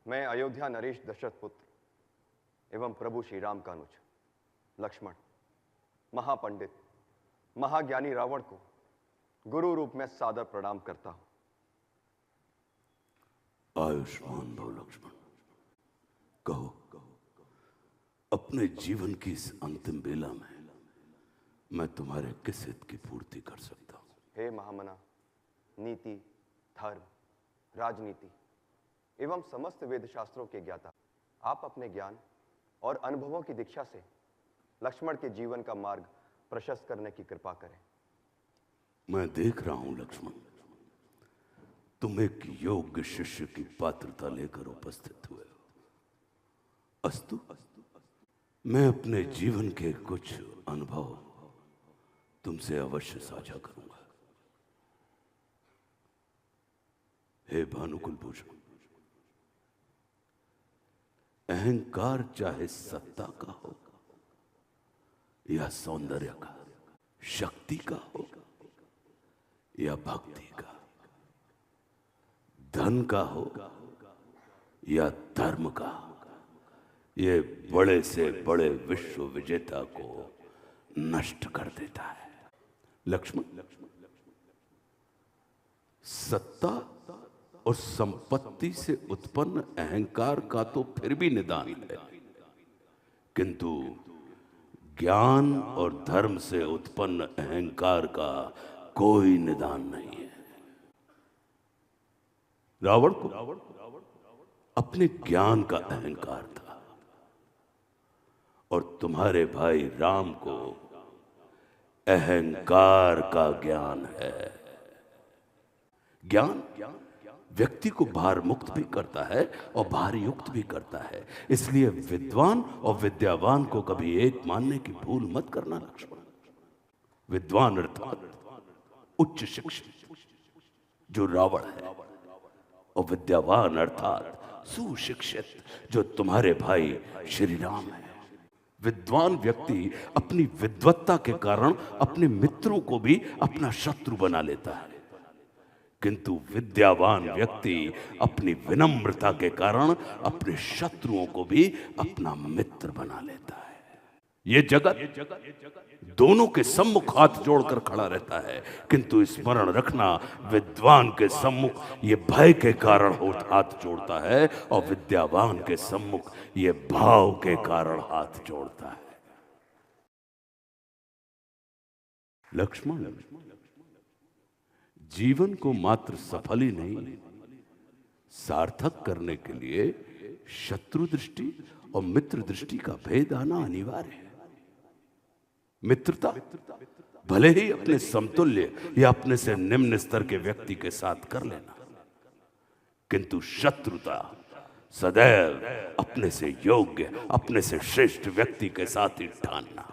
मैं अयोध्या नरेश दशरथ पुत्र एवं प्रभु श्री राम का अनुज लक्ष्मण महापंडित महाज्ञानी रावण को गुरु रूप में सादर प्रणाम करता हूं। आयुष्मान भव लक्ष्मण। कहो अपने जीवन की इस अंतिम बेला में मैं तुम्हारे किस हित की पूर्ति कर सकता हूं? हे महामना, नीति, धर्म, राजनीति एवं समस्त वेद शास्त्रों के ज्ञाता, आप अपने ज्ञान और अनुभवों की दीक्षा से लक्ष्मण के जीवन का मार्ग प्रशस्त करने की कृपा करें। मैं देख रहा हूं लक्ष्मण, तुम एक योग्य शिष्य की पात्रता लेकर उपस्थित हुए हो। अस्तु, मैं अपने जीवन के कुछ अनुभव तुमसे अवश्य साझा करूंगा। हे भानुकुल भूषण, अहंकार चाहे सत्ता का हो या सौंदर्य का, शक्ति का हो या भक्ति का, धन का हो या धर्म का, ये बड़े से बड़े विश्व विजेता को नष्ट कर देता है। लक्ष्मण, सत्ता और संपत्ति से उत्पन्न अहंकार का तो फिर भी निदान है, किंतु ज्ञान और धर्म से उत्पन्न अहंकार का कोई निदान नहीं है। रावण को अपने ज्ञान का अहंकार था और तुम्हारे भाई राम को अहंकार का ज्ञान है। ज्ञान व्यक्ति को भार मुक्त भी करता है और भार युक्त भी करता है, इसलिए विद्वान और विद्यावान को कभी एक मानने की भूल मत करना लक्ष्मण। विद्वान अर्थात उच्च शिक्षित जो रावण है, और विद्यावान अर्थात सुशिक्षित जो तुम्हारे भाई श्री राम है। विद्वान व्यक्ति अपनी विद्वत्ता के कारण अपने मित्रों को भी अपना शत्रु बना लेता है, किंतु विद्यावान व्यक्ति अपनी विनम्रता के कारण अपने शत्रुओं को भी अपना मित्र बना लेता है। ये जगत दोनों के सम्मुख हाथ जोड़कर खड़ा रहता है, किंतु स्मरण रखना, विद्वान के सम्मुख ये भय के कारण हाथ जोड़ता है और विद्यावान के सम्मुख ये भाव के कारण हाथ जोड़ता है। लक्ष्मण, जीवन को मात्र सफल ही नहीं, सार्थक करने के लिए शत्रु दृष्टि और मित्र दृष्टि का भेद आना अनिवार्य है। मित्रता भले ही अपने समतुल्य या अपने से निम्न स्तर के व्यक्ति के साथ कर लेना, किंतु शत्रुता सदैव अपने से योग्य, अपने से श्रेष्ठ व्यक्ति के साथ ही ठानना,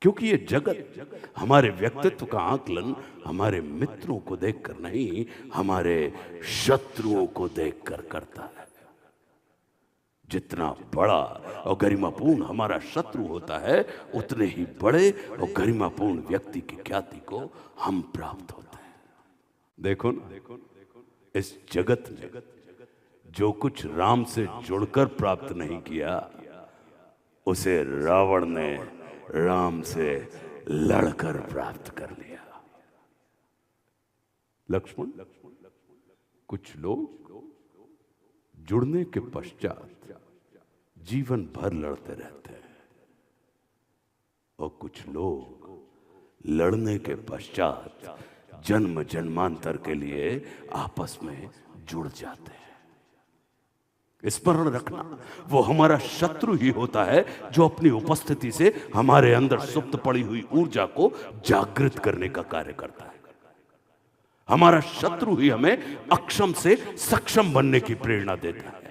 क्योंकि ये जगत हमारे व्यक्तित्व का आकलन हमारे मित्रों को देखकर नहीं, हमारे शत्रुओं को देखकर करता है। जितना बड़ा और गरिमापूर्ण हमारा शत्रु होता है, उतने ही बड़े और गरिमापूर्ण व्यक्ति की ख्याति को हम प्राप्त होते हैं। देखो ना, इस जगत में जो कुछ राम से जुड़कर प्राप्त नहीं किया, उसे रावण ने राम से लड़कर प्राप्त कर लिया। लक्ष्मण, कुछ लोग जुड़ने के पश्चात जीवन भर लड़ते रहते हैं और कुछ लोग लड़ने के पश्चात जन्म जन्मांतर के लिए आपस में जुड़ जाते हैं। स्मरण रखना, वो हमारा शत्रु ही होता है जो अपनी उपस्थिति से हमारे अंदर सुप्त पड़ी हुई ऊर्जा को जागृत करने का कार्य करता है। हमारा शत्रु ही हमें अक्षम से सक्षम बनने की प्रेरणा देता है।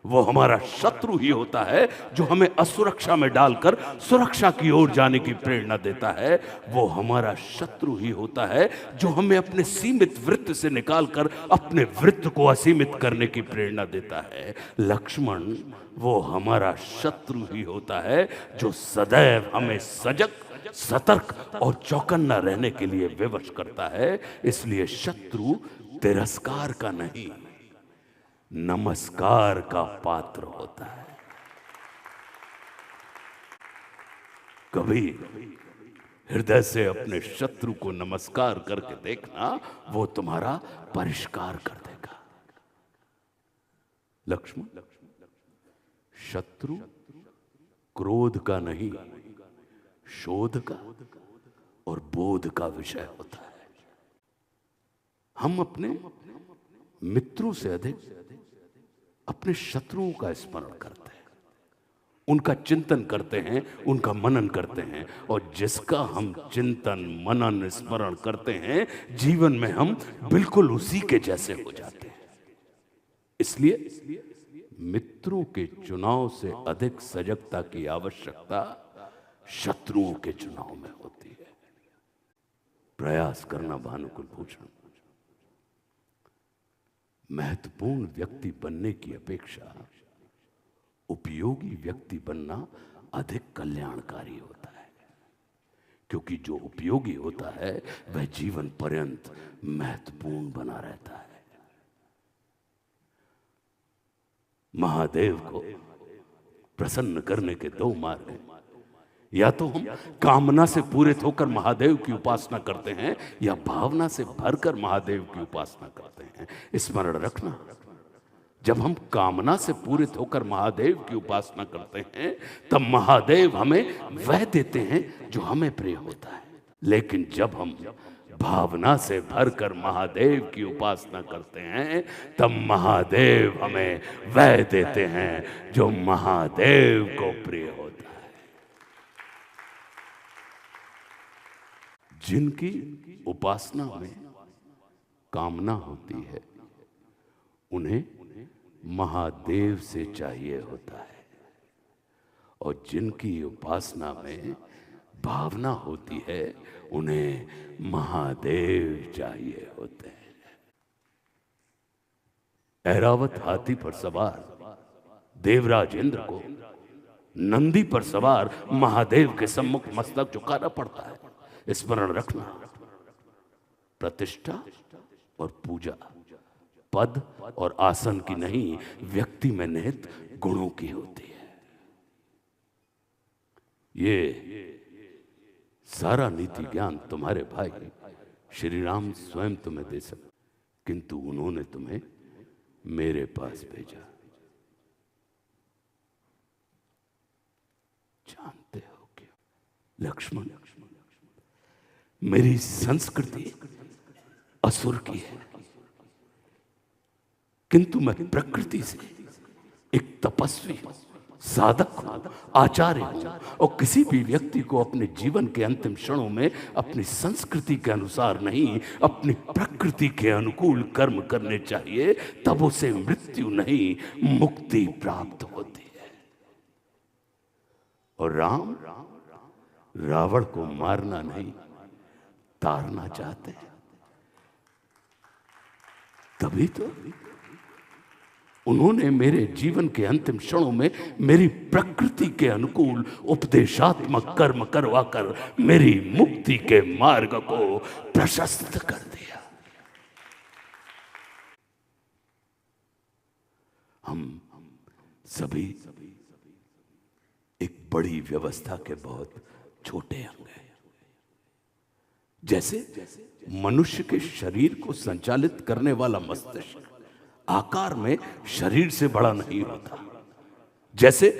वो हमारा शत्रु ही होता है जो हमें असुरक्षा में डालकर सुरक्षा की ओर जाने की प्रेरणा देता है। वो हमारा शत्रु ही होता है जो हमें अपने सीमित वृत्त से निकालकर अपने वृत्त को असीमित करने की प्रेरणा देता है। लक्ष्मण, वो हमारा शत्रु ही होता है जो सदैव हमें सजग, सतर्क और चौकन्ना रहने के लिए विवश करता है। इसलिए शत्रु तिरस्कार का नहीं, नमस्कार का पात्र होता है। कभी हृदय से अपने शत्रु को नमस्कार करके देखना, वो तुम्हारा परिष्कार कर देगा। लक्ष्मण, शत्रु क्रोध का नहीं, शोध का और बोध का विषय होता है। हम अपने मित्रों से अधिक अपने शत्रुओं का स्मरण करते हैं, उनका चिंतन करते हैं, उनका मनन करते हैं, और जिसका हम चिंतन मनन स्मरण करते हैं, जीवन में हम बिल्कुल उसी के जैसे हो जाते हैं। इसलिए मित्रों के चुनाव से अधिक सजगता की आवश्यकता शत्रुओं के चुनाव में होती है। प्रयास करना भानुकुल भूषण, महत्वपूर्ण व्यक्ति बनने की अपेक्षा उपयोगी व्यक्ति बनना अधिक कल्याणकारी होता है, क्योंकि जो उपयोगी होता है वह जीवन पर्यंत महत्वपूर्ण बना रहता है। महादेव को प्रसन्न करने के दो मार्ग हैं। या तो हम कामना से पूरित होकर महादेव की उपासना करते हैं, या भावना से भरकर महादेव की उपासना करते हैं। स्मरण रखना, जब हम कामना से पूरित होकर महादेव की उपासना करते हैं, तब महादेव हमें वह देते हैं जो हमें प्रिय होता है। लेकिन जब हम भावना से भरकर महादेव की उपासना करते हैं, तब महादेव हमें वह देते हैं जो महादेव को प्रिय होता है। जिनकी उपासना में कामना होती है, उन्हें महादेव से चाहिए होता है, और जिनकी उपासना में भावना होती है, उन्हें महादेव चाहिए होते हैं। ऐरावत हाथी पर सवार देवराज इंद्र को नंदी पर सवार महादेव के सम्मुख मस्तक झुकाना पड़ता है। स्मरण रखना, प्रतिष्ठा और पूजा पद और आसन की नहीं, व्यक्ति में निहित गुणों की होती है। ये सारा नीति ज्ञान तुम्हारे भाई श्री राम स्वयं तुम्हें दे सकते, किंतु उन्होंने तुम्हें मेरे पास भेजा। जानते हो क्यों? लक्ष्मण, मेरी संस्कृति असुर की है, किंतु मैं प्रकृति से एक तपस्वी साधक हूं, आचार्य हूं, और किसी भी व्यक्ति को अपने जीवन के अंतिम क्षणों में अपनी संस्कृति के अनुसार नहीं, अपनी प्रकृति के अनुकूल कर्म करने चाहिए, तब उसे मृत्यु नहीं, मुक्ति प्राप्त होती है। और राम रावण को मारना नहीं, तारना चाहते हैं। तभी तो उन्होंने मेरे जीवन के अंतिम क्षणों में मेरी प्रकृति के अनुकूल उपदेशात्मक कर्म करवाकर मेरी मुक्ति के मार्ग को प्रशस्त कर दिया। हम सभी एक बड़ी व्यवस्था के बहुत छोटे अंग हैं। जैसे मनुष्य के शरीर को संचालित करने वाला मस्तिष्क आकार में शरीर से बड़ा नहीं होता, जैसे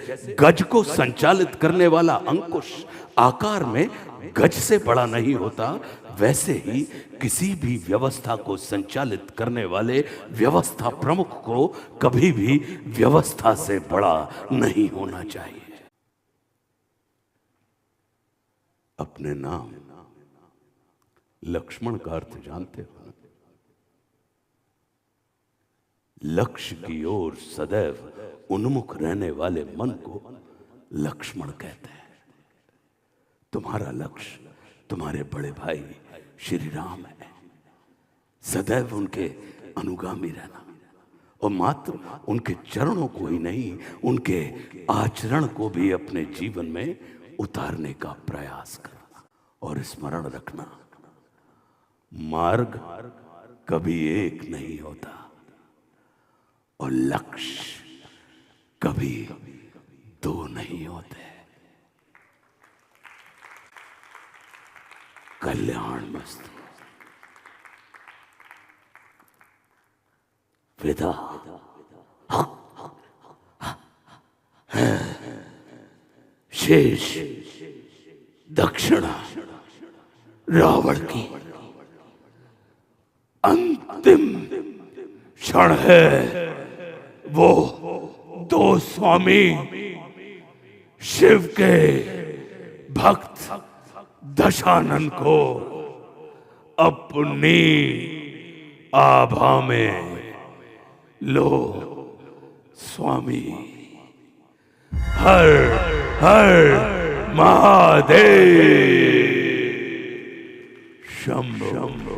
गज को संचालित करने वाला अंकुश आकार में गज से बड़ा नहीं होता, वैसे ही किसी भी व्यवस्था को संचालित करने वाले व्यवस्था प्रमुख को कभी भी व्यवस्था से बड़ा नहीं होना चाहिए। अपने नाम लक्ष्मण का अर्थ जानते हो? लक्ष्य की ओर सदैव उन्मुख रहने वाले मन को लक्ष्मण कहते हैं। तुम्हारा लक्ष्य तुम्हारे बड़े भाई श्री राम है। सदैव उनके अनुगामी रहना, और मात्र उनके चरणों को ही नहीं, उनके आचरण को भी अपने जीवन में उतारने का प्रयास करना। और स्मरण रखना, मार्ग कभी एक नहीं होता, और लक्ष्य कभी दो नहीं होते। कल्याण मस्तु। विदा। शेष दक्षिणा रावण की अंतिम क्षण है। वो दो स्वामी शिव के भक्त दशानन को अपनी आभा में लो स्वामी। हर हर महादेव शंभो।